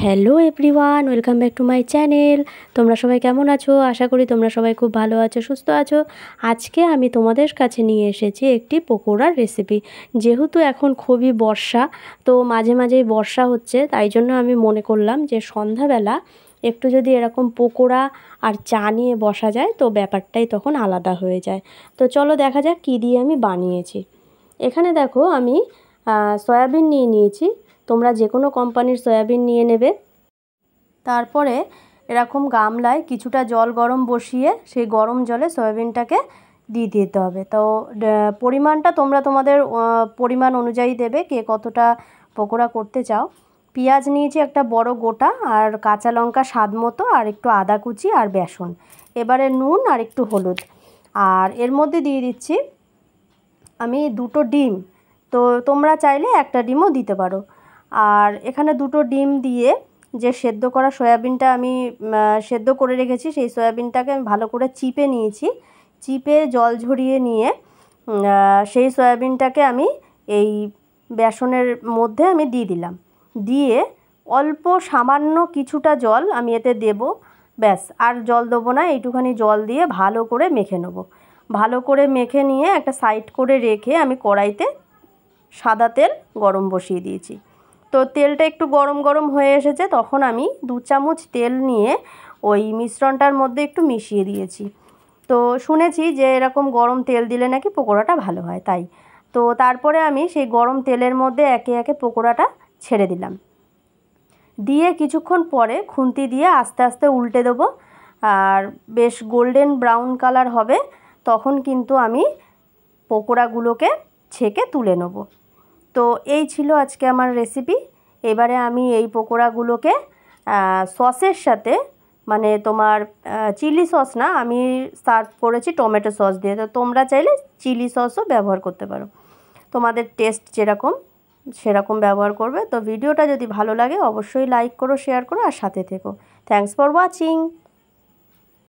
Hello everyone, welcome back to my channel. তোমরা সবাই কেমন আছো? আশা করি তোমরা সবাই খুব ভালো আছো, সুস্থ আছো। আজকে আমি তোমাদের কাছে নিয়ে এসেছি একটি পকোড়ার রেসিপি। যেহেতু এখন খুবই বর্ষা, তো মাঝে মাঝেই বর্ষা হচ্ছে, তাই জন্য আমি মনে করলাম যে সন্ধ্যাবেলা একটু যদি এরকম পকোড়া আর চা নিয়ে বসা যায় তো ব্যাপারটাই তখন আলাদা হয়ে যায়। তো চলো দেখা যাক কী দিয়ে আমি বানিয়েছি। এখানে দেখো আমি সয়াবিন নিয়ে নিয়েছি। তোমরা যে কোনো কোম্পানির সয়াবিন নিয়ে নেবে। তারপরে এরকম গামলায় কিছুটা জল গরম বসিয়ে সেই গরম জলে সয়াবিনটাকে দিয়ে দিতে হবে। তো পরিমাণটা তোমরা তোমাদের পরিমাণ অনুযায়ী দেবে, কে কতটা পকোড়া করতে চাও। পেঁয়াজ নিয়েছি একটা বড় গোটা, আর কাঁচা লঙ্কা স্বাদ মতো, আর একটু আদা কুচি আর বেসন। এবারে নুন আর একটু হলুদ। আর এর মধ্যে দিয়ে দিচ্ছি আমি 2টো ডিম। তো তোমরা চাইলে একটা ডিমও দিতে পারো। আর এখানে 2টো ডিম দিয়ে যে সেদ্ধ করা সয়াবিনটা আমি সেদ্ধ করে রেখেছি, সেই সয়াবিনটাকে আমি ভালো করে চিপে নিয়েছি। চিপে জল ঝরিয়ে নিয়ে সেই সয়াবিনটাকে আমি এই বেসনের মধ্যে আমি দিয়ে দিলাম। দিয়ে অল্প সামান্য কিছুটা জল আমি এতে দেব, ব্যাস, আর জল দেবো না। এইটুখানি জল দিয়ে ভালো করে মেখে নেব। ভালো করে মেখে নিয়ে একটা সাইড করে রেখে আমি কড়াইতে সাদা তেল গরম বসিয়ে দিয়েছি। তো তেলটা একটু গরম গরম হয়ে এসেছে, তখন আমি 2 চামচ তেল নিয়ে ওই মিশ্রণটার মধ্যে একটু মিশিয়ে দিয়েছি। তো শুনেছি যে এরকম গরম তেল দিলে নাকি পকোড়াটা ভালো হয়, তাই। তো তারপরে আমি সেই গরম তেলের মধ্যে একে একে পকোড়াটা ছেড়ে দিলাম। দিয়ে কিছুক্ষণ পরে খুন্তি দিয়ে আস্তে আস্তে উল্টে দেবো। আর বেশ গোল্ডেন ব্রাউন কালার হবে, তখন কিন্তু আমি পকোড়াগুলোকে ছেঁকে তুলে নেব। তো এই ছিল আজকে আমার রেসিপি। এবারে আমি এই পকোড়াগুলোকে সসের সাথে, মানে তোমার চিলি সস না, আমি সার্ভ করেছি টমেটো সস দিয়ে। তো তোমরা চাইলে চিলি সসও ব্যবহার করতে পারো, তোমাদের টেস্ট যেরকম সেরকম ব্যবহার করবে। তো ভিডিওটা যদি ভালো লাগে অবশ্যই লাইক করো, শেয়ার করো আর সাথে থেকো। Thanks for watching.